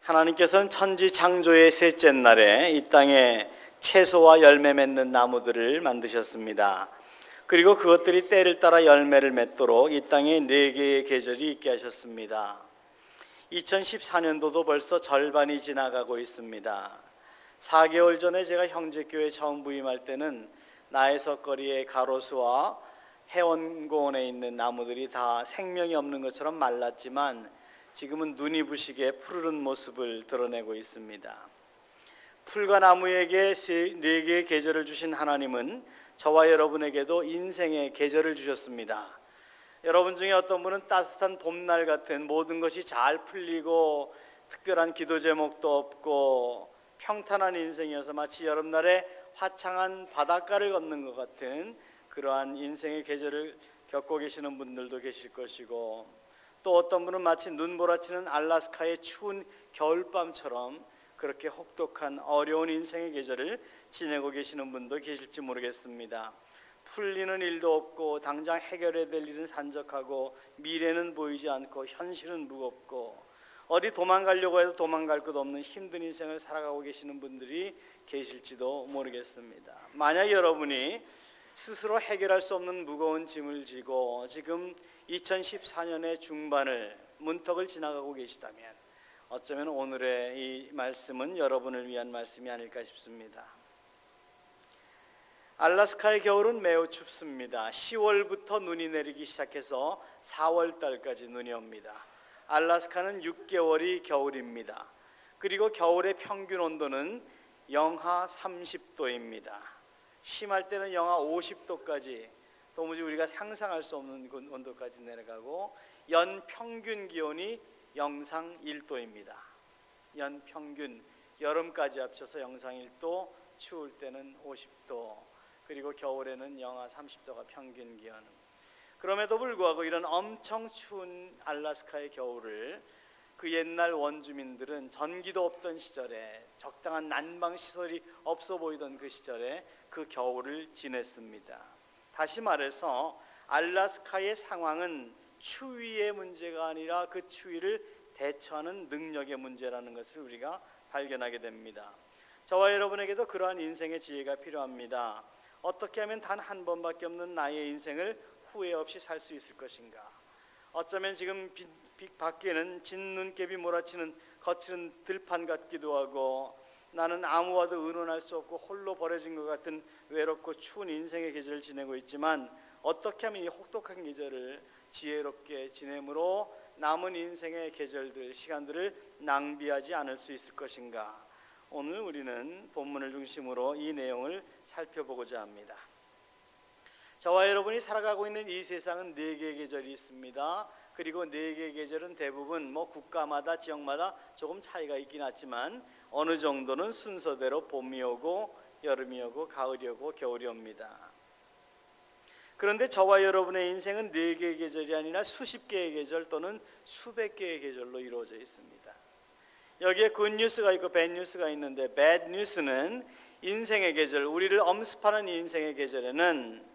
하나님께서는 천지 창조의 셋째 날에 이 땅에 채소와 열매 맺는 나무들을 만드셨습니다. 그리고 그것들이 때를 따라 열매를 맺도록 이 땅에 4개의 계절이 있게 하셨습니다. 2014년도도 벌써 절반이 지나가고 있습니다. 4개월 전에 제가 형제교회 처음 부임할 때는 나해석거리의 가로수와 해원공원에 있는 나무들이 다 생명이 없는 것처럼 말랐지만 지금은 눈이 부시게 푸르른 모습을 드러내고 있습니다. 풀과 나무에게 4개의 계절을 주신 하나님은 저와 여러분에게도 인생의 계절을 주셨습니다. 여러분 중에 어떤 분은 따뜻한 봄날 같은 모든 것이 잘 풀리고 특별한 기도 제목도 없고 평탄한 인생이어서 마치 여름날에 화창한 바닷가를 걷는 것 같은 그러한 인생의 계절을 겪고 계시는 분들도 계실 것이고, 또 어떤 분은 마치 눈몰아치는 알래스카의 추운 겨울밤처럼 그렇게 혹독한 어려운 인생의 계절을 지내고 계시는 분도 계실지 모르겠습니다. 풀리는 일도 없고 당장 해결해야 될 일은 산적하고 미래는 보이지 않고 현실은 무겁고 어디 도망가려고 해도 도망갈 곳 없는 힘든 인생을 살아가고 계시는 분들이 계실지도 모르겠습니다. 만약 여러분이 스스로 해결할 수 없는 무거운 짐을 지고 지금 2014년의 중반을 문턱을 지나가고 계시다면 어쩌면 오늘의 이 말씀은 여러분을 위한 말씀이 아닐까 싶습니다. 알래스카의 겨울은 매우 춥습니다. 10월부터 눈이 내리기 시작해서 4월 달까지 눈이 옵니다. 알래스카는 6개월이 겨울입니다. 그리고 겨울의 평균 온도는 영하 30도입니다. 심할 때는 영하 50도까지 도무지 우리가 상상할 수 없는 온도까지 내려가고 연평균 기온이 영상 1도입니다. 연평균 여름까지 합쳐서 영상 1도, 추울 때는 50도, 그리고 겨울에는 영하 30도가 평균 기온. 그럼에도 불구하고 이런 엄청 추운 알래스카의 겨울을 그 옛날 원주민들은 전기도 없던 시절에 적당한 난방시설이 없어 보이던 그 시절에 그 겨울을 지냈습니다. 다시 말해서 알래스카의 상황은 추위의 문제가 아니라 그 추위를 대처하는 능력의 문제라는 것을 우리가 발견하게 됩니다. 저와 여러분에게도 그러한 인생의 지혜가 필요합니다. 어떻게 하면 단 한 번밖에 없는 나의 인생을 후회 없이 살 수 있을 것인가? 어쩌면 지금 밖에는 진눈깨비 몰아치는 거칠은 들판 같기도 하고 나는 아무와도 의논할 수 없고 홀로 버려진 것 같은 외롭고 추운 인생의 계절을 지내고 있지만 어떻게 하면 이 혹독한 계절을 지혜롭게 지내므로 남은 인생의 계절들, 시간들을 낭비하지 않을 수 있을 것인가? 오늘 우리는 본문을 중심으로 이 내용을 살펴보고자 합니다. 저와 여러분이 살아가고 있는 이 세상은 4개의 계절이 있습니다. 그리고 4개의 계절은 대부분 국가마다 지역마다 조금 차이가 있긴 하지만 어느 정도는 순서대로 봄이 오고 여름이 오고 가을이 오고 겨울이 옵니다. 그런데 저와 여러분의 인생은 4개의 계절이 아니라 수십 개의 계절 또는 수백 개의 계절로 이루어져 있습니다. 여기에 굿뉴스가 있고 배드뉴스가 있는데 배드뉴스는 인생의 계절, 우리를 엄습하는 인생의 계절에는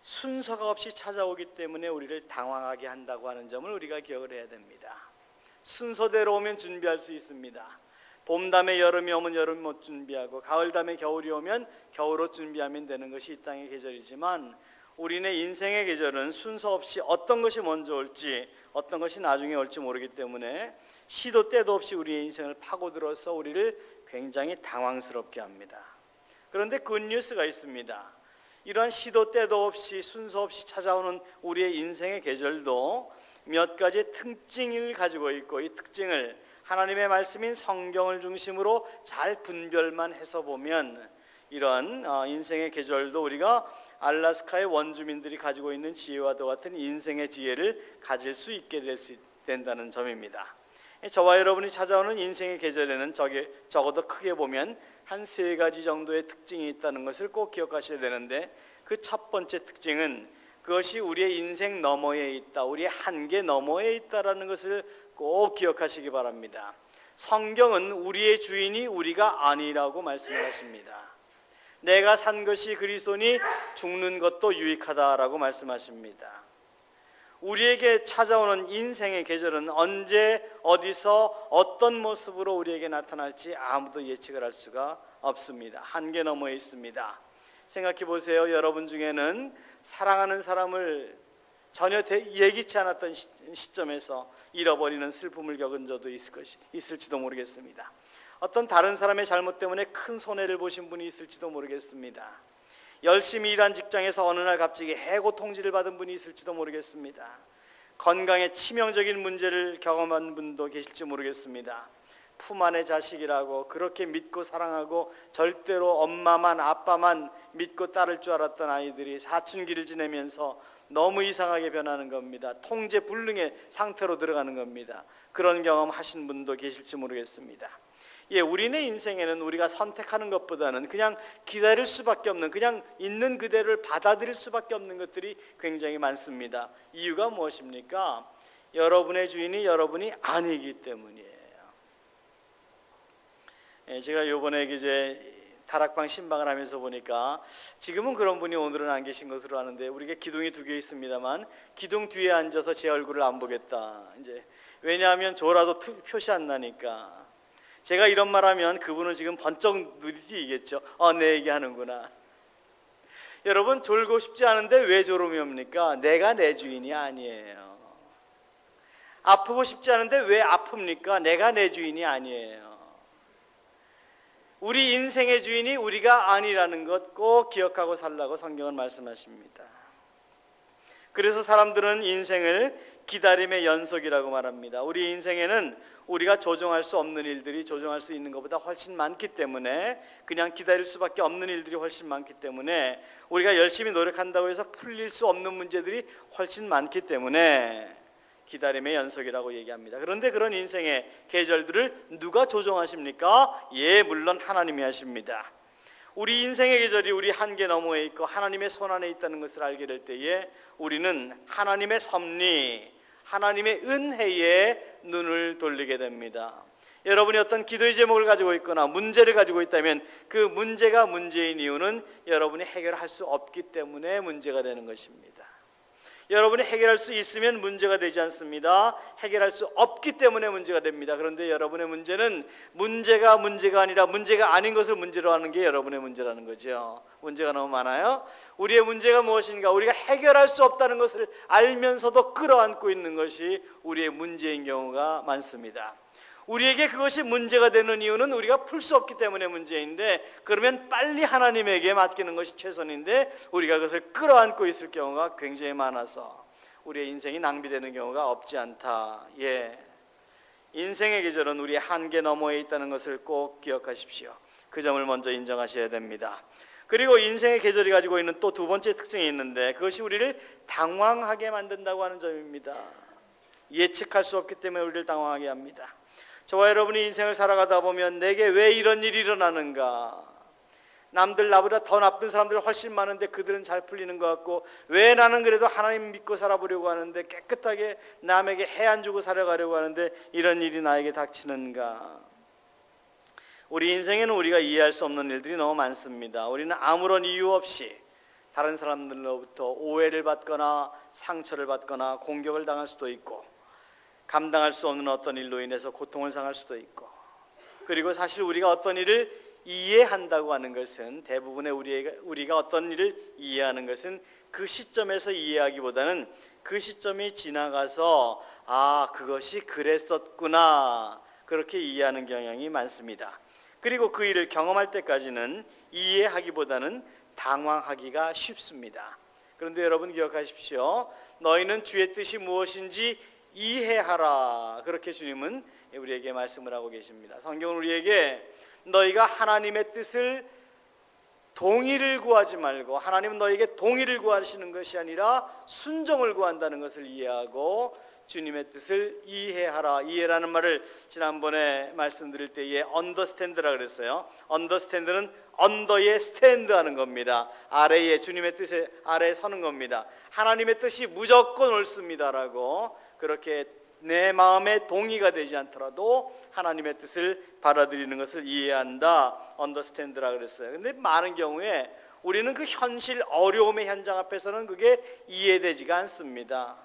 순서가 없이 찾아오기 때문에 우리를 당황하게 한다고 하는 점을 우리가 기억을 해야 됩니다. 순서대로 오면 준비할 수 있습니다. 봄 다음에 여름이 오면 여름 못 준비하고 가을 다음에 겨울이 오면 겨울옷 준비하면 되는 것이 이 땅의 계절이지만 우리네 인생의 계절은 순서 없이 어떤 것이 먼저 올지 어떤 것이 나중에 올지 모르기 때문에 시도 때도 없이 우리의 인생을 파고들어서 우리를 굉장히 당황스럽게 합니다. 그런데 굿뉴스가 있습니다. 이러한 시도 때도 없이 순서 없이 찾아오는 우리의 인생의 계절도 몇 가지 특징을 가지고 있고 이 특징을 하나님의 말씀인 성경을 중심으로 잘 분별만 해서 보면 이러한 인생의 계절도 우리가 알래스카의 원주민들이 가지고 있는 지혜와도 같은 인생의 지혜를 가질 수 있게 된다는 점입니다. 저와 여러분이 찾아오는 인생의 계절에는 적어도 크게 보면 한 3가지 정도의 특징이 있다는 것을 꼭 기억하셔야 되는데 그 첫 번째 특징은 그것이 우리의 인생 너머에 있다, 우리의 한계 너머에 있다라는 것을 꼭 기억하시기 바랍니다. 성경은 우리의 주인이 우리가 아니라고 말씀을 하십니다. 내가 산 것이 그리스도니 죽는 것도 유익하다라고 말씀하십니다. 우리에게 찾아오는 인생의 계절은 언제 어디서 어떤 모습으로 우리에게 나타날지 아무도 예측을 할 수가 없습니다. 한계 너머에 있습니다. 생각해 보세요. 여러분 중에는 사랑하는 사람을 전혀 예기치 않았던 시점에서 잃어버리는 슬픔을 겪은 적도 있을지도 모르겠습니다. 어떤 다른 사람의 잘못 때문에 큰 손해를 보신 분이 있을지도 모르겠습니다. 열심히 일한 직장에서 어느 날 갑자기 해고 통지를 받은 분이 있을지도 모르겠습니다. 건강에 치명적인 문제를 경험한 분도 계실지 모르겠습니다. 품 안의 자식이라고 그렇게 믿고 사랑하고 절대로 엄마만 아빠만 믿고 따를 줄 알았던 아이들이 사춘기를 지내면서 너무 이상하게 변하는 겁니다. 통제 불능의 상태로 들어가는 겁니다. 그런 경험 하신 분도 계실지 모르겠습니다. 우리네 인생에는 우리가 선택하는 것보다는 그냥 기다릴 수밖에 없는, 그냥 있는 그대로를 받아들일 수밖에 없는 것들이 굉장히 많습니다. 이유가 무엇입니까? 여러분의 주인이 여러분이 아니기 때문이에요. 제가 이번에 이제 다락방 신방을 하면서 보니까 지금은 그런 분이 오늘은 안 계신 것으로 아는데, 우리가 기둥이 2개 있습니다만 기둥 뒤에 앉아서 제 얼굴을 안 보겠다. 왜냐하면 저라도 표시 안 나니까. 제가 이런 말하면 그분은 지금 번쩍 눈이 띄겠죠. 내 얘기하는구나. 여러분, 졸고 싶지 않은데 왜 졸음이 옵니까? 내가 내 주인이 아니에요. 아프고 싶지 않은데 왜 아픕니까? 내가 내 주인이 아니에요. 우리 인생의 주인이 우리가 아니라는 것 꼭 기억하고 살라고 성경은 말씀하십니다. 그래서 사람들은 인생을 기다림의 연속이라고 말합니다. 우리 인생에는 우리가 조정할 수 없는 일들이 조정할 수 있는 것보다 훨씬 많기 때문에, 그냥 기다릴 수밖에 없는 일들이 훨씬 많기 때문에, 우리가 열심히 노력한다고 해서 풀릴 수 없는 문제들이 훨씬 많기 때문에 기다림의 연속이라고 얘기합니다. 그런데 그런 인생의 계절들을 누가 조정하십니까? 물론 하나님이 하십니다. 우리 인생의 계절이 우리 한계 너머에 있고 하나님의 손 안에 있다는 것을 알게 될 때에 우리는 하나님의 섭리, 하나님의 은혜에 눈을 돌리게 됩니다. 여러분이 어떤 기도의 제목을 가지고 있거나 문제를 가지고 있다면 그 문제가 문제인 이유는 여러분이 해결할 수 없기 때문에 문제가 되는 것입니다. 여러분이 해결할 수 있으면 문제가 되지 않습니다. 해결할 수 없기 때문에 문제가 됩니다. 그런데 여러분의 문제는 문제가 아니라 문제가 아닌 것을 문제로 하는 게 여러분의 문제라는 거죠. 문제가 너무 많아요. 우리의 문제가 무엇인가? 우리가 해결할 수 없다는 것을 알면서도 끌어안고 있는 것이 우리의 문제인 경우가 많습니다. 우리에게 그것이 문제가 되는 이유는 우리가 풀 수 없기 때문에 문제인데, 그러면 빨리 하나님에게 맡기는 것이 최선인데 우리가 그것을 끌어안고 있을 경우가 굉장히 많아서 우리의 인생이 낭비되는 경우가 없지 않다. 인생의 계절은 우리의 한계 너머에 있다는 것을 꼭 기억하십시오. 그 점을 먼저 인정하셔야 됩니다. 그리고 인생의 계절이 가지고 있는 또 두 번째 특징이 있는데, 그것이 우리를 당황하게 만든다고 하는 점입니다. 예측할 수 없기 때문에 우리를 당황하게 합니다. 저와 여러분이 인생을 살아가다 보면 내게 왜 이런 일이 일어나는가? 남들 나보다 더 나쁜 사람들 훨씬 많은데 그들은 잘 풀리는 것 같고, 왜 나는 그래도 하나님 믿고 살아보려고 하는데, 깨끗하게 남에게 해 안 주고 살아가려고 하는데 이런 일이 나에게 닥치는가? 우리 인생에는 우리가 이해할 수 없는 일들이 너무 많습니다. 우리는 아무런 이유 없이 다른 사람들로부터 오해를 받거나 상처를 받거나 공격을 당할 수도 있고, 감당할 수 없는 어떤 일로 인해서 고통을 당할 수도 있고, 그리고 사실 우리가 어떤 일을 이해한다고 하는 것은, 대부분의 우리가 어떤 일을 이해하는 것은 그 시점에서 이해하기보다는 그 시점이 지나가서 그것이 그랬었구나, 그렇게 이해하는 경향이 많습니다. 그리고 그 일을 경험할 때까지는 이해하기보다는 당황하기가 쉽습니다. 그런데 여러분 기억하십시오. 너희는 주의 뜻이 무엇인지 이해하라, 그렇게 주님은 우리에게 말씀을 하고 계십니다. 성경은 우리에게 너희가 하나님의 뜻을 동의를 구하지 말고, 하나님은 너희에게 동의를 구하시는 것이 아니라 순종을 구한다는 것을 이해하고 주님의 뜻을 이해하라. 이해라는 말을 지난번에 말씀드릴 때에 understand라 그랬어요. understand는 언더에 스탠드하는 겁니다. 아래에, 주님의 뜻에 아래에 서는 겁니다. 하나님의 뜻이 무조건 옳습니다라고, 그렇게 내 마음에 동의가 되지 않더라도 하나님의 뜻을 받아들이는 것을 이해한다, understand라 그랬어요. 근데 많은 경우에 우리는 그 현실 어려움의 현장 앞에서는 그게 이해되지가 않습니다.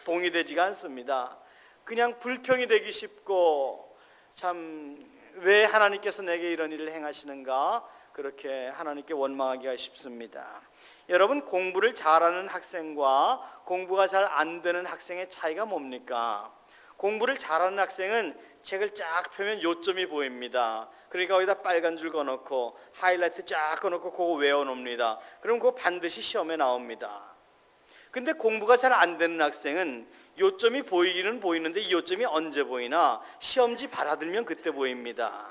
동의되지가 않습니다. 그냥 불평이 되기 쉽고 참 왜 하나님께서 내게 이런 일을 행하시는가 그렇게 하나님께 원망하기가 쉽습니다. 여러분, 공부를 잘하는 학생과 공부가 잘 안 되는 학생의 차이가 뭡니까? 공부를 잘하는 학생은 책을 쫙 펴면 요점이 보입니다. 그러니까 거기다 빨간 줄 그어놓고 하이라이트 쫙 그어놓고 그거 외워놓습니다. 그럼 그거 반드시 시험에 나옵니다. 근데 공부가 잘 안 되는 학생은 요점이 보이기는 보이는데 이 요점이 언제 보이나? 시험지 받아들면 그때 보입니다.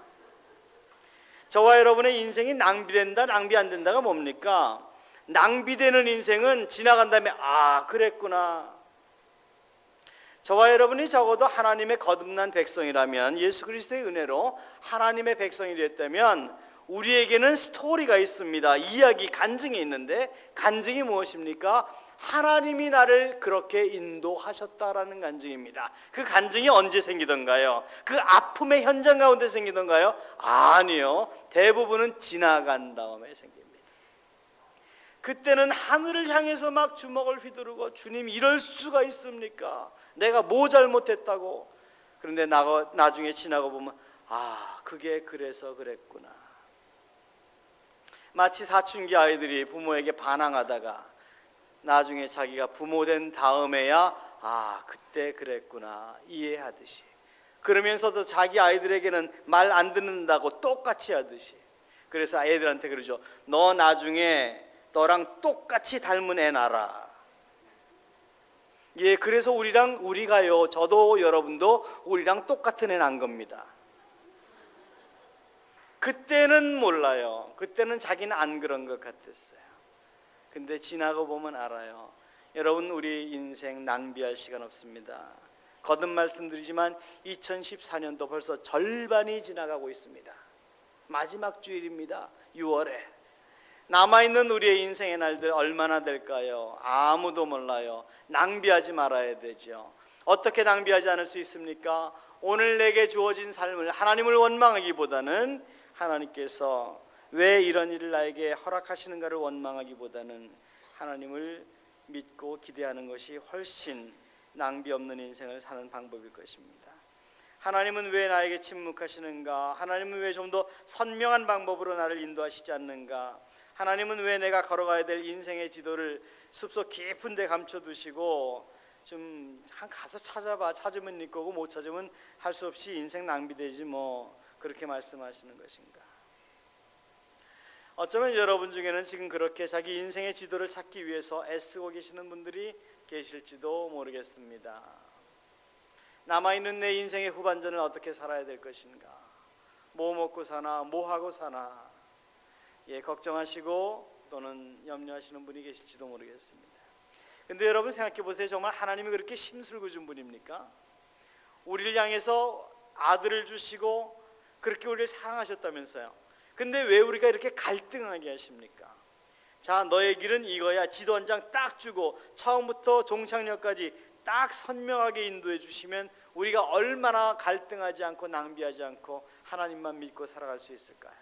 저와 여러분의 인생이 낭비된다, 낭비 안 된다가 뭡니까? 낭비되는 인생은 지나간 다음에 아, 그랬구나. 저와 여러분이 적어도 하나님의 거듭난 백성이라면, 예수 그리스도의 은혜로 하나님의 백성이 됐다면 우리에게는 스토리가 있습니다. 이야기, 간증이 있는데 간증이 무엇입니까? 하나님이 나를 그렇게 인도하셨다라는 간증입니다. 그 간증이 언제 생기던가요? 그 아픔의 현장 가운데 생기던가요? 아니요. 대부분은 지나간 다음에 생깁니다. 그때는 하늘을 향해서 막 주먹을 휘두르고 주님 이럴 수가 있습니까? 내가 뭐 잘못했다고. 그런데 나중에 지나고 보면 아, 그게 그래서 그랬구나. 마치 사춘기 아이들이 부모에게 반항하다가 나중에 자기가 부모 된 다음에야 아, 그때 그랬구나 이해하듯이, 그러면서도 자기 아이들에게는 말 안 듣는다고 똑같이 하듯이, 그래서 아이들한테 그러죠. 너 나중에 너랑 똑같이 닮은 애 낳아라. 예, 그래서 우리가요, 저도 여러분도 우리랑 똑같은 애 낳은 겁니다. 그때는 몰라요. 그때는 자기는 안 그런 것 같았어요. 근데 지나고 보면 알아요. 여러분, 우리 인생 낭비할 시간 없습니다. 거듭 말씀드리지만 2014년도 벌써 절반이 지나가고 있습니다. 마지막 주일입니다. 6월에 남아있는 우리의 인생의 날들 얼마나 될까요? 아무도 몰라요. 낭비하지 말아야 되죠. 어떻게 낭비하지 않을 수 있습니까? 오늘 내게 주어진 삶을 하나님을 원망하기보다는 하나님께서 왜 이런 일을 나에게 허락하시는가를 원망하기보다는 하나님을 믿고 기대하는 것이 훨씬 낭비 없는 인생을 사는 방법일 것입니다. 하나님은 왜 나에게 침묵하시는가? 하나님은 왜 좀 더 선명한 방법으로 나를 인도하시지 않는가? 하나님은 왜 내가 걸어가야 될 인생의 지도를 숲속 깊은 데 감춰두시고 좀 가서 찾아봐, 찾으면 네 거고 못 찾으면 할 수 없이 인생 낭비되지 뭐, 그렇게 말씀하시는 것인가? 어쩌면 여러분 중에는 지금 그렇게 자기 인생의 지도를 찾기 위해서 애쓰고 계시는 분들이 계실지도 모르겠습니다. 남아있는 내 인생의 후반전을 어떻게 살아야 될 것인가? 뭐 먹고 사나? 뭐 하고 사나? 예, 걱정하시고 또는 염려하시는 분이 계실지도 모르겠습니다. 근데 여러분 생각해 보세요. 정말 하나님이 그렇게 심술구 준 분입니까? 우리를 향해서 아들을 주시고 그렇게 우리를 사랑하셨다면서요. 근데 왜 우리가 이렇게 갈등하게 하십니까? 자, 너의 길은 이거야. 지도 한 장 딱 주고 처음부터 종착역까지 딱 선명하게 인도해 주시면 우리가 얼마나 갈등하지 않고 낭비하지 않고 하나님만 믿고 살아갈 수 있을까요?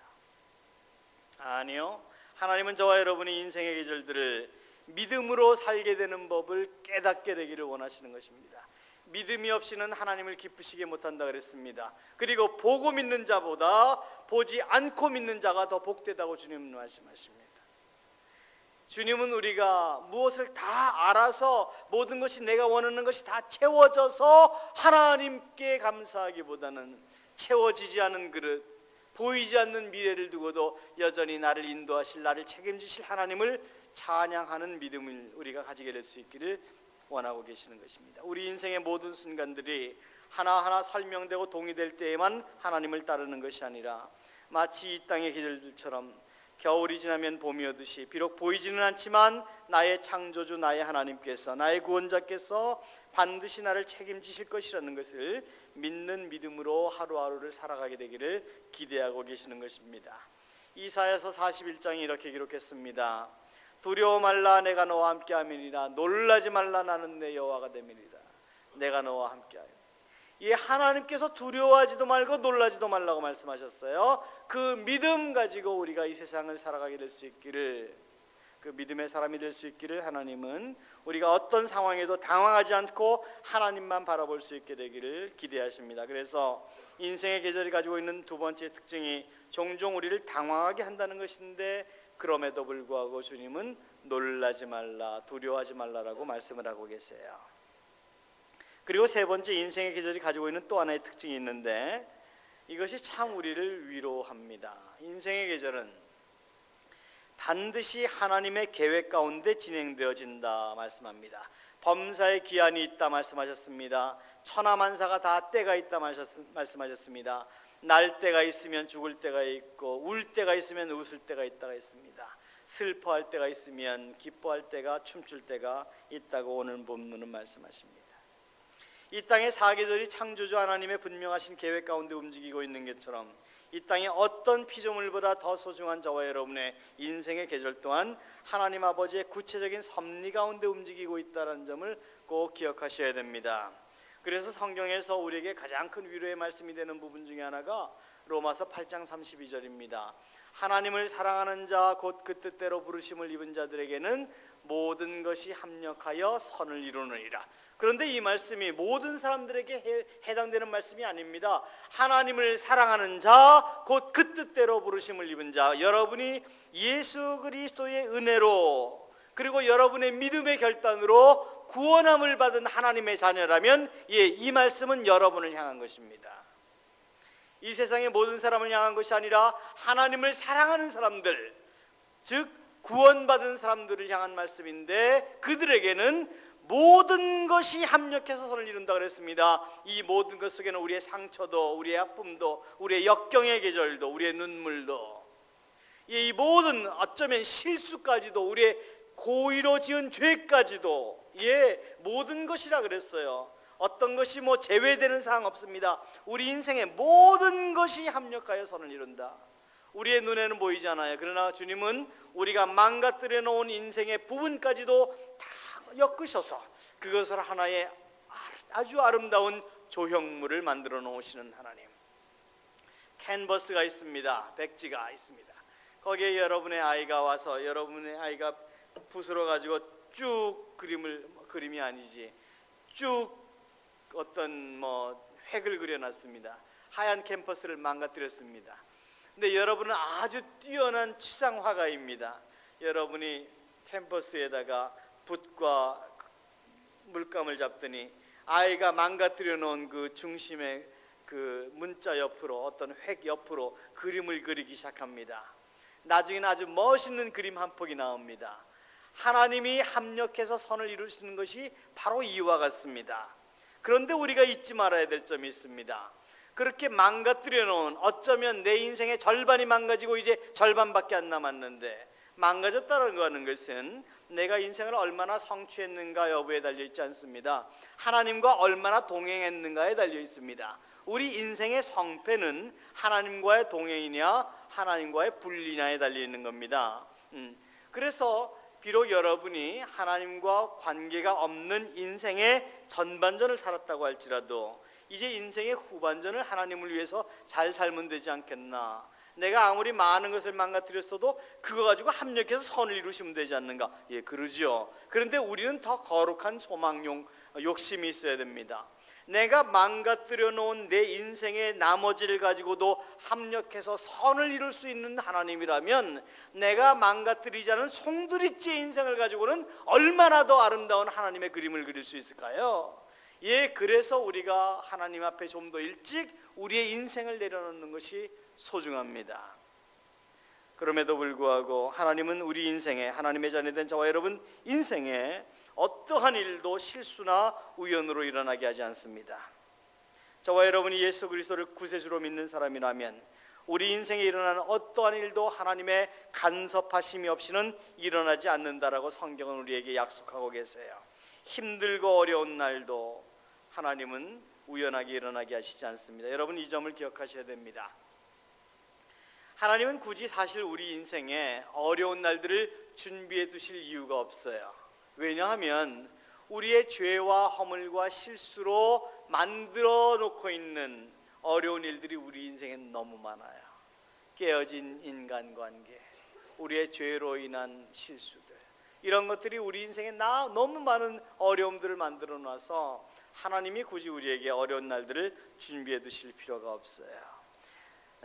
아니요. 하나님은 저와 여러분이 인생의 계절들을 믿음으로 살게 되는 법을 깨닫게 되기를 원하시는 것입니다. 믿음이 없이는 하나님을 기쁘시게 못한다 그랬습니다. 그리고 보고 믿는 자보다 보지 않고 믿는 자가 더 복되다고 주님은 말씀하십니다. 주님은 우리가 무엇을 다 알아서 모든 것이 내가 원하는 것이 다 채워져서 하나님께 감사하기보다는 채워지지 않은 그릇, 보이지 않는 미래를 두고도 여전히 나를 인도하실, 나를 책임지실 하나님을 찬양하는 믿음을 우리가 가지게 될 수 있기를 원하고 계시는 것입니다. 우리 인생의 모든 순간들이 하나하나 설명되고 동의될 때에만 하나님을 따르는 것이 아니라 마치 이 땅의 계절들처럼 겨울이 지나면 봄이 오듯이 비록 보이지는 않지만 나의 창조주 나의 하나님께서, 나의 구원자께서 반드시 나를 책임지실 것이라는 것을 믿는 믿음으로 하루하루를 살아가게 되기를 기대하고 계시는 것입니다. 이사야서 41장이 이렇게 기록했습니다. 두려워 말라, 내가 너와 함께함이니라. 놀라지 말라, 나는 내 여호와가 됨이니라. 내가 너와 함께하여. 이 하나님께서 두려워하지도 말고 놀라지도 말라고 말씀하셨어요. 그 믿음 가지고 우리가 이 세상을 살아가게 될 수 있기를 그 믿음의 사람이 될 수 있기를 하나님은 우리가 어떤 상황에도 당황하지 않고 하나님만 바라볼 수 있게 되기를 기대하십니다. 그래서 인생의 계절이 가지고 있는 두 번째 특징이 종종 우리를 당황하게 한다는 것인데, 그럼에도 불구하고 주님은 놀라지 말라, 두려워하지 말라라고 말씀을 하고 계세요. 그리고 세 번째, 인생의 계절이 가지고 있는 또 하나의 특징이 있는데, 이것이 참 우리를 위로합니다. 인생의 계절은 반드시 하나님의 계획 가운데 진행되어진다 말씀합니다. 범사의 기한이 있다 말씀하셨습니다. 천하만사가 다 때가 있다 말씀하셨습니다. 날 때가 있으면 죽을 때가 있고, 울 때가 있으면 웃을 때가 있다가 있습니다. 슬퍼할 때가 있으면 기뻐할 때가, 춤출 때가 있다고 오늘 본문은 말씀하십니다. 이 땅의 사계절이 창조주 하나님의 분명하신 계획 가운데 움직이고 있는 것처럼, 이 땅에 어떤 피조물보다 더 소중한 저와 여러분의 인생의 계절 또한 하나님 아버지의 구체적인 섭리 가운데 움직이고 있다는 점을 꼭 기억하셔야 됩니다. 그래서 성경에서 우리에게 가장 큰 위로의 말씀이 되는 부분 중에 하나가 로마서 8장 32절입니다. 하나님을 사랑하는 자, 곧 그 뜻대로 부르심을 입은 자들에게는 모든 것이 합력하여 선을 이루느니라. 그런데 이 말씀이 모든 사람들에게 해당되는 말씀이 아닙니다. 하나님을 사랑하는 자, 곧 그 뜻대로 부르심을 입은 자, 여러분이 예수 그리스도의 은혜로, 그리고 여러분의 믿음의 결단으로 구원함을 받은 하나님의 자녀라면, 이 말씀은 여러분을 향한 것입니다. 이 세상의 모든 사람을 향한 것이 아니라 하나님을 사랑하는 사람들, 즉 구원받은 사람들을 향한 말씀인데, 그들에게는 모든 것이 합력해서 선을 이룬다 그랬습니다. 이 모든 것 속에는 우리의 상처도, 우리의 아픔도, 우리의 역경의 계절도, 우리의 눈물도, 이 모든 어쩌면 실수까지도, 우리의 고의로 지은 죄까지도, 모든 것이라 그랬어요. 어떤 것이 제외되는 사항 없습니다. 우리 인생의 모든 것이 합력하여 선을 이룬다. 우리의 눈에는 보이지 않아요. 그러나 주님은 우리가 망가뜨려 놓은 인생의 부분까지도 다 엮으셔서 그것을 하나의 아주 아름다운 조형물을 만들어 놓으시는 하나님. 캔버스가 있습니다. 백지가 있습니다. 거기에 여러분의 아이가 와서, 여러분의 아이가 붓으로 가지고 쭉 그림이 아니지, 쭉 어떤 획을 그려놨습니다. 하얀 캔버스를 망가뜨렸습니다. 근데 여러분은 아주 뛰어난 추상화가입니다. 여러분이 캔버스에다가 붓과 물감을 잡더니 아이가 망가뜨려 놓은 그 중심의 그 문자 옆으로, 어떤 획 옆으로 그림을 그리기 시작합니다. 나중에는 아주 멋있는 그림 한 폭이 나옵니다. 하나님이 합력해서 선을 이루시는 것이 바로 이와 같습니다. 그런데 우리가 잊지 말아야 될 점이 있습니다. 그렇게 망가뜨려 놓은, 어쩌면 내 인생의 절반이 망가지고 이제 절반밖에 안 남았는데, 망가졌다는 하는 것은 내가 인생을 얼마나 성취했는가 여부에 달려 있지 않습니다. 하나님과 얼마나 동행했는가에 달려 있습니다. 우리 인생의 성패는 하나님과의 동행이냐 하나님과의 분리냐에 달려 있는 겁니다. 그래서 비록 여러분이 하나님과 관계가 없는 인생의 전반전을 살았다고 할지라도 이제 인생의 후반전을 하나님을 위해서 잘 살면 되지 않겠나. 내가 아무리 많은 것을 망가뜨렸어도 그거 가지고 합력해서 선을 이루시면 되지 않는가. 그러죠. 그런데 우리는 더 거룩한 소망, 욕심이 있어야 됩니다. 내가 망가뜨려 놓은 내 인생의 나머지를 가지고도 합력해서 선을 이룰 수 있는 하나님이라면, 내가 망가뜨리지 않은 송두리째 인생을 가지고는 얼마나 더 아름다운 하나님의 그림을 그릴 수 있을까요? 그래서 우리가 하나님 앞에 좀 더 일찍 우리의 인생을 내려놓는 것이 소중합니다. 그럼에도 불구하고 하나님은 우리 인생에, 하나님의 자녀된 저와 여러분 인생에 어떠한 일도 실수나 우연으로 일어나게 하지 않습니다. 저와 여러분이 예수 그리스도를 구세주로 믿는 사람이라면 우리 인생에 일어나는 어떠한 일도 하나님의 간섭하심이 없이는 일어나지 않는다라고 성경은 우리에게 약속하고 계세요. 힘들고 어려운 날도 하나님은 우연하게 일어나게 하시지 않습니다. 여러분 이 점을 기억하셔야 됩니다. 하나님은 굳이 사실 우리 인생에 어려운 날들을 준비해 두실 이유가 없어요. 왜냐하면 우리의 죄와 허물과 실수로 만들어 놓고 있는 어려운 일들이 우리 인생에 너무 많아요. 깨어진 인간관계, 우리의 죄로 인한 실수들, 이런 것들이 우리 인생에 너무 많은 어려움들을 만들어 놔서 하나님이 굳이 우리에게 어려운 날들을 준비해 두실 필요가 없어요.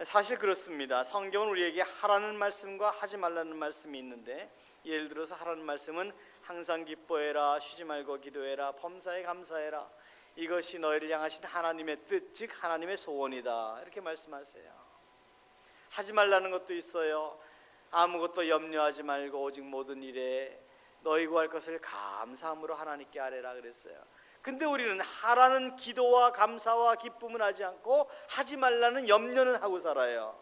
사실 그렇습니다. 성경은 우리에게 하라는 말씀과 하지 말라는 말씀이 있는데, 예를 들어서 하라는 말씀은 항상 기뻐해라, 쉬지 말고 기도해라, 범사에 감사해라, 이것이 너희를 향하신 하나님의 뜻, 즉 하나님의 소원이다, 이렇게 말씀하세요. 하지 말라는 것도 있어요. 아무것도 염려하지 말고 오직 모든 일에 너희 구할 것을 감사함으로 하나님께 아뢰라 그랬어요. 근데 우리는 하라는 기도와 감사와 기쁨은 하지 않고 하지 말라는 염려는 하고 살아요.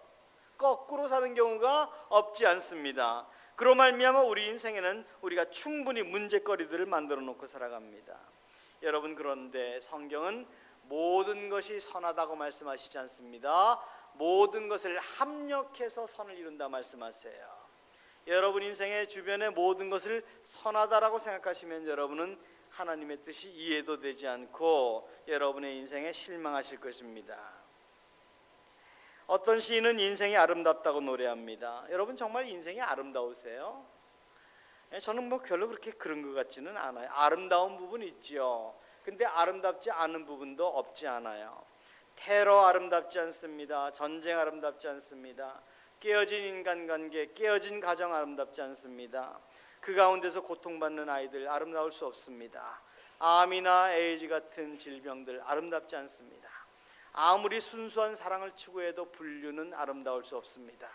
거꾸로 사는 경우가 없지 않습니다. 그로 말미암아 우리 인생에는 우리가 충분히 문제거리들을 만들어 놓고 살아갑니다. 여러분, 그런데 성경은 모든 것이 선하다고 말씀하시지 않습니다. 모든 것을 합력해서 선을 이룬다 말씀하세요. 여러분 인생의 주변의 모든 것을 선하다라고 생각하시면 여러분은 하나님의 뜻이 이해도 되지 않고 여러분의 인생에 실망하실 것입니다. 어떤 시인은 인생이 아름답다고 노래합니다. 여러분 정말 인생이 아름다우세요? 저는 별로 그렇게 그런 것 같지는 않아요. 아름다운 부분이 있지요. 근데 아름답지 않은 부분도 없지 않아요. 테러 아름답지 않습니다. 전쟁 아름답지 않습니다. 깨어진 인간관계, 깨어진 가정 아름답지 않습니다. 그 가운데서 고통받는 아이들 아름다울 수 없습니다. 암이나 에이즈 같은 질병들 아름답지 않습니다. 아무리 순수한 사랑을 추구해도 분류는 아름다울 수 없습니다.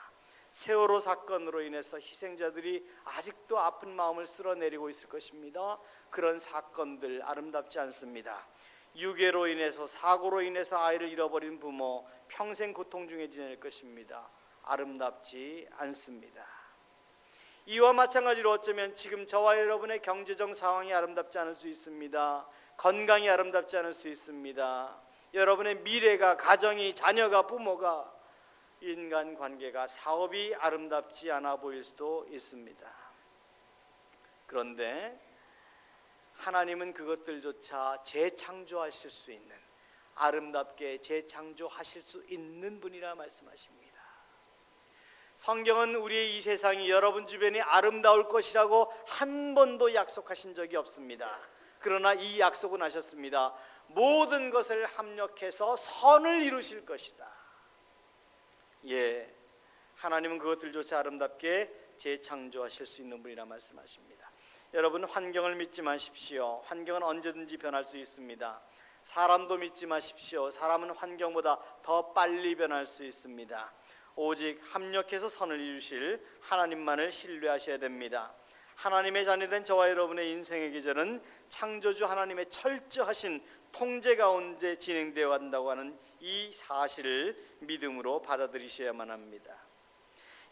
세월호 사건으로 인해서 희생자들이 아직도 아픈 마음을 쓸어내리고 있을 것입니다. 그런 사건들 아름답지 않습니다. 유괴로 인해서, 사고로 인해서 아이를 잃어버린 부모 평생 고통 중에 지낼 것입니다. 아름답지 않습니다. 이와 마찬가지로 어쩌면 지금 저와 여러분의 경제적 상황이 아름답지 않을 수 있습니다. 건강이 아름답지 않을 수 있습니다. 여러분의 미래가, 가정이, 자녀가, 부모가, 인간관계가, 사업이 아름답지 않아 보일 수도 있습니다. 그런데 하나님은 그것들조차 재창조하실 수 있는, 아름답게 재창조하실 수 있는 분이라 말씀하십니다. 성경은 우리의 이 세상이 여러분 주변이 아름다울 것이라고 한 번도 약속하신 적이 없습니다. 그러나 이 약속은 하셨습니다. 모든 것을 합력해서 선을 이루실 것이다. 예, 하나님은 그것들조차 아름답게 재창조하실 수 있는 분이라 말씀하십니다. 여러분, 환경을 믿지 마십시오. 환경은 언제든지 변할 수 있습니다. 사람도 믿지 마십시오. 사람은 환경보다 더 빨리 변할 수 있습니다. 오직 합력해서 선을 이루실 하나님만을 신뢰하셔야 됩니다. 하나님의 자녀된 저와 여러분의 인생의 계절은 창조주 하나님의 철저하신 통제 가운데 진행되어 간다고 하는 이 사실을 믿음으로 받아들이셔야만 합니다.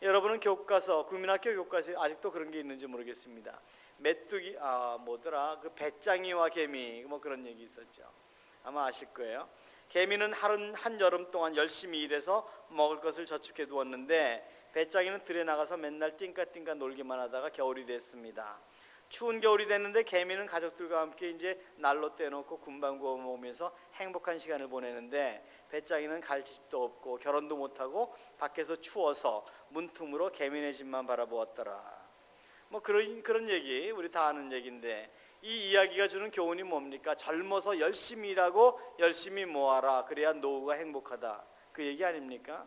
여러분은 교과서, 국민학교 교과서에 아직도 그런 게 있는지 모르겠습니다. 메뚜기, 그 배짱이와 개미, 그런 얘기 있었죠. 아마 아실 거예요. 개미는 한 여름 동안 열심히 일해서 먹을 것을 저축해 두었는데, 배짱이는 들에 나가서 맨날 띵까띵까 놀기만 하다가 겨울이 됐습니다. 추운 겨울이 됐는데 개미는 가족들과 함께 이제 난로 떼놓고 군밤 구워 먹으면서 행복한 시간을 보내는데, 배짱이는 갈 집도 없고 결혼도 못하고 밖에서 추워서 문틈으로 개미네 집만 바라보았더라. 그런 얘기 우리 다 아는 얘기인데, 이 이야기가 주는 교훈이 뭡니까? 젊어서 열심히 일하고 열심히 모아라, 그래야 노후가 행복하다, 그 얘기 아닙니까?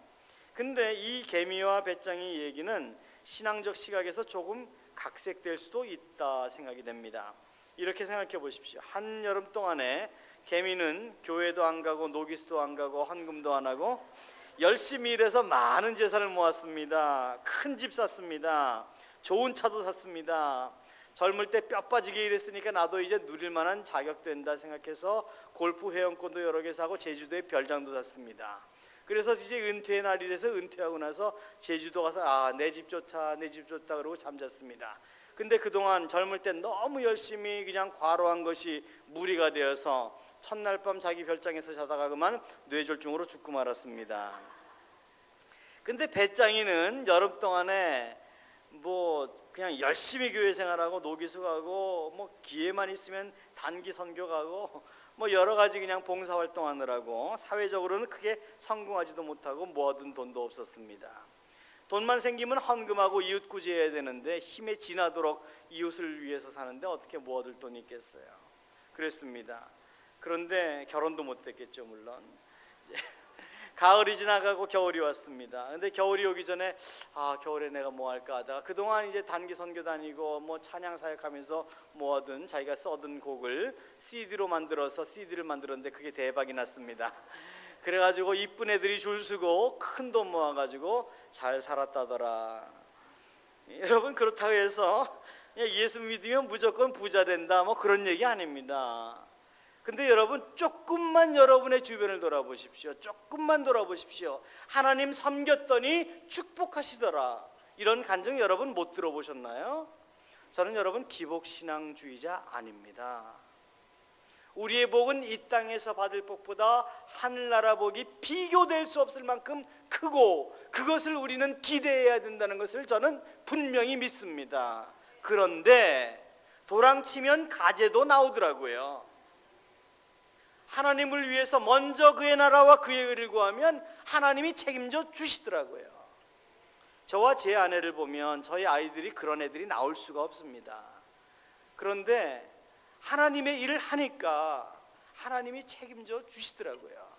근데 이 개미와 배짱이 얘기는 신앙적 시각에서 조금 각색될 수도 있다 생각이 됩니다. 이렇게 생각해 보십시오. 한여름 동안에 개미는 교회도 안 가고 노기스도 안 가고 헌금도 안 하고 열심히 일해서 많은 재산을 모았습니다. 큰 집 샀습니다. 좋은 차도 샀습니다. 젊을 때 뼈 빠지게 일했으니까 나도 이제 누릴 만한 자격 된다 생각해서 골프 회원권도 여러 개 사고 제주도에 별장도 샀습니다. 그래서 이제 은퇴의 날이라서 은퇴하고 나서 제주도 가서 내 집 좋다, 내 집 좋다 그러고 잠잤습니다. 근데 그동안 젊을 때 너무 열심히 그냥 과로한 것이 무리가 되어서 첫날 밤 자기 별장에서 자다가 그만 뇌졸중으로 죽고 말았습니다. 근데 배짱이는 여름 동안에 그냥 열심히 교회 생활하고 노기수 가고 기회만 있으면 단기 선교 가고 여러 가지 그냥 봉사활동하느라고 사회적으로는 크게 성공하지도 못하고 모아둔 돈도 없었습니다. 돈만 생기면 헌금하고 이웃 구제해야 되는데 힘에 지나도록 이웃을 위해서 사는데 어떻게 뭐 얻을 돈이 있겠어요. 그랬습니다. 그런데 결혼도 못 했겠죠, 물론. 가을이 지나가고 겨울이 왔습니다. 근데 겨울이 오기 전에 겨울에 내가 뭐 할까 하다가 그동안 이제 단기 선교 다니고 뭐 찬양 사역하면서 모아둔 자기가 써둔 곡을 CD를 만들었는데 그게 대박이 났습니다. 그래가지고 이쁜 애들이 줄 서고 큰 돈 모아가지고 잘 살았다더라. 여러분, 그렇다고 해서 예수 믿으면 무조건 부자 된다 뭐 그런 얘기 아닙니다. 근데 여러분, 조금만 여러분의 주변을 돌아보십시오. 조금만 돌아보십시오. 하나님 섬겼더니 축복하시더라. 이런 간증 여러분 못 들어보셨나요? 저는 여러분 기복신앙주의자 아닙니다. 우리의 복은 이 땅에서 받을 복보다 하늘나라 복이 비교될 수 없을 만큼 크고 그것을 우리는 기대해야 된다는 것을 저는 분명히 믿습니다. 그런데 도랑치면 가재도 나오더라고요. 하나님을 위해서 먼저 그의 나라와 그의 의를 구하면 하나님이 책임져 주시더라고요. 저와 제 아내를 보면 저희 아이들이 그런 애들이 나올 수가 없습니다. 그런데 하나님의 일을 하니까 하나님이 책임져 주시더라고요.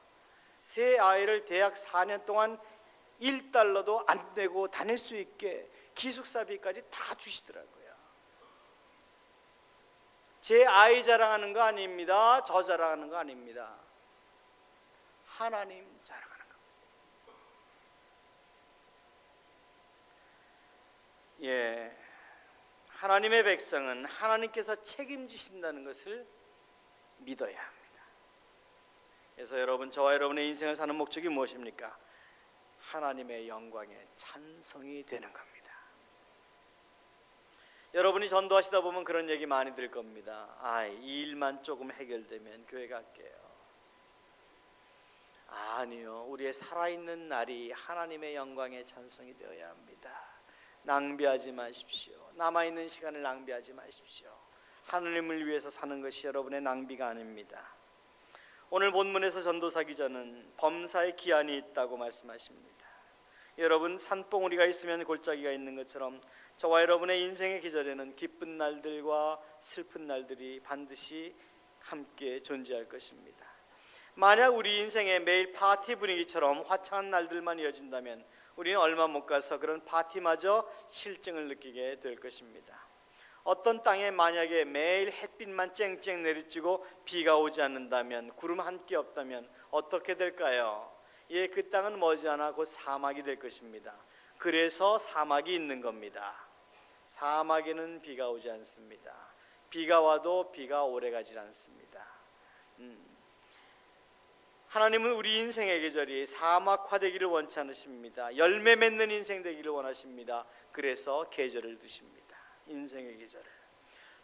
새 아이를 대학 4년 동안 1달러도 안 내고 다닐 수 있게 기숙사비까지 다 주시더라고요. 제 아이 자랑하는 거 아닙니다. 저 자랑하는 거 아닙니다. 하나님 자랑하는 거. 하나님의 백성은 하나님께서 책임지신다는 것을 믿어야 합니다. 그래서 여러분, 저와 여러분의 인생을 사는 목적이 무엇입니까? 하나님의 영광에 찬송이 되는 겁니다. 여러분이 전도하시다 보면 그런 얘기 많이 들을 겁니다. 이 일만 조금 해결되면 교회 갈게요. 아니요, 우리의 살아있는 날이 하나님의 영광의 찬송이 되어야 합니다. 낭비하지 마십시오. 남아있는 시간을 낭비하지 마십시오. 하나님을 위해서 사는 것이 여러분의 낭비가 아닙니다. 오늘 본문에서 전도사 기자는 범사에 기한이 있다고 말씀하십니다. 여러분, 산봉우리가 있으면 골짜기가 있는 것처럼 저와 여러분의 인생의 계절에는 기쁜 날들과 슬픈 날들이 반드시 함께 존재할 것입니다. 만약 우리 인생에 매일 파티 분위기처럼 화창한 날들만 이어진다면 우리는 얼마 못 가서 그런 파티마저 실증을 느끼게 될 것입니다. 어떤 땅에 만약에 매일 햇빛만 쨍쨍 내리쬐고 비가 오지 않는다면, 구름 한 개 없다면 어떻게 될까요? 그 땅은 머지않아 곧 사막이 될 것입니다. 그래서 사막이 있는 겁니다. 사막에는 비가 오지 않습니다. 비가 와도 비가 오래 가지 않습니다. 하나님은 우리 인생의 계절이 사막화되기를 원치 않으십니다. 열매 맺는 인생 되기를 원하십니다. 그래서 계절을 두십니다. 인생의 계절을.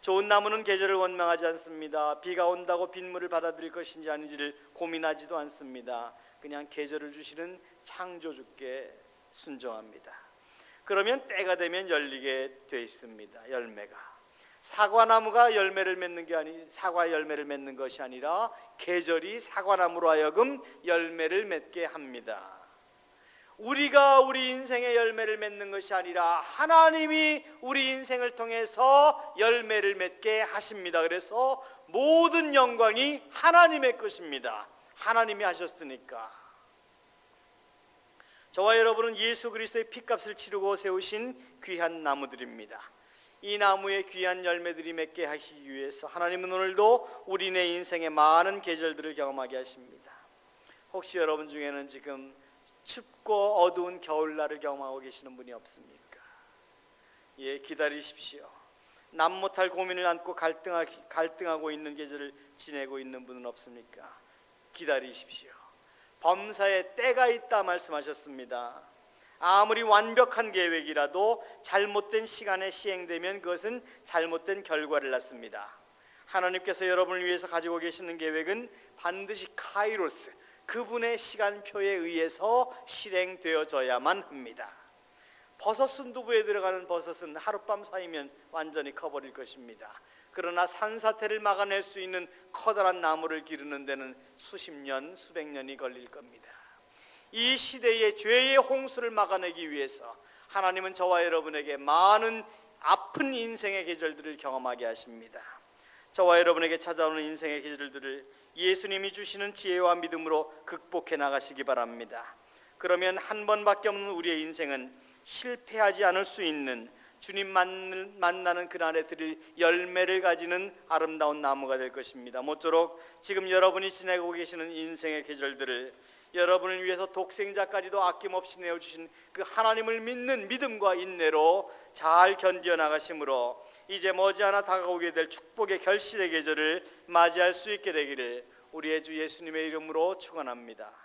좋은 나무는 계절을 원망하지 않습니다. 비가 온다고 빗물을 받아들일 것인지 아닌지를 고민하지도 않습니다. 그냥 계절을 주시는 창조주께 순종합니다. 그러면 때가 되면 열리게 돼 있습니다. 열매가. 사과나무가 열매를 맺는 게 사과 열매를 맺는 것이 아니라 계절이 사과나무로 하여금 열매를 맺게 합니다. 우리가 우리 인생의 열매를 맺는 것이 아니라 하나님이 우리 인생을 통해서 열매를 맺게 하십니다. 그래서 모든 영광이 하나님의 것입니다. 하나님이 하셨으니까. 저와 여러분은 예수 그리스도의 피값을 치르고 세우신 귀한 나무들입니다. 이 나무의 귀한 열매들이 맺게 하시기 위해서 하나님은 오늘도 우리네 인생의 많은 계절들을 경험하게 하십니다. 혹시 여러분 중에는 지금 춥고 어두운 겨울날을 경험하고 계시는 분이 없습니까? 기다리십시오. 남 못할 고민을 안고 갈등하고 있는 계절을 지내고 있는 분은 없습니까? 기다리십시오. 범사에 때가 있다 말씀하셨습니다. 아무리 완벽한 계획이라도 잘못된 시간에 시행되면 그것은 잘못된 결과를 낳습니다. 하나님께서 여러분을 위해서 가지고 계시는 계획은 반드시 카이로스, 그분의 시간표에 의해서 실행되어져야만 합니다. 버섯 순두부에 들어가는 버섯은 하룻밤 사이면 완전히 커버릴 것입니다. 그러나 산사태를 막아낼 수 있는 커다란 나무를 기르는 데는 수십 년, 수백 년이 걸릴 겁니다. 이 시대의 죄의 홍수를 막아내기 위해서 하나님은 저와 여러분에게 많은 아픈 인생의 계절들을 경험하게 하십니다. 저와 여러분에게 찾아오는 인생의 계절들을 예수님이 주시는 지혜와 믿음으로 극복해 나가시기 바랍니다. 그러면 한 번밖에 없는 우리의 인생은 실패하지 않을 수 있는 주님 만나는 그날에 드릴 열매를 가지는 아름다운 나무가 될 것입니다. 모쪼록 지금 여러분이 지내고 계시는 인생의 계절들을 여러분을 위해서 독생자까지도 아낌없이 내어주신 그 하나님을 믿는 믿음과 인내로 잘 견디어 나가심으로 이제 머지않아 다가오게 될 축복의 결실의 계절을 맞이할 수 있게 되기를 우리의 주 예수님의 이름으로 축원합니다.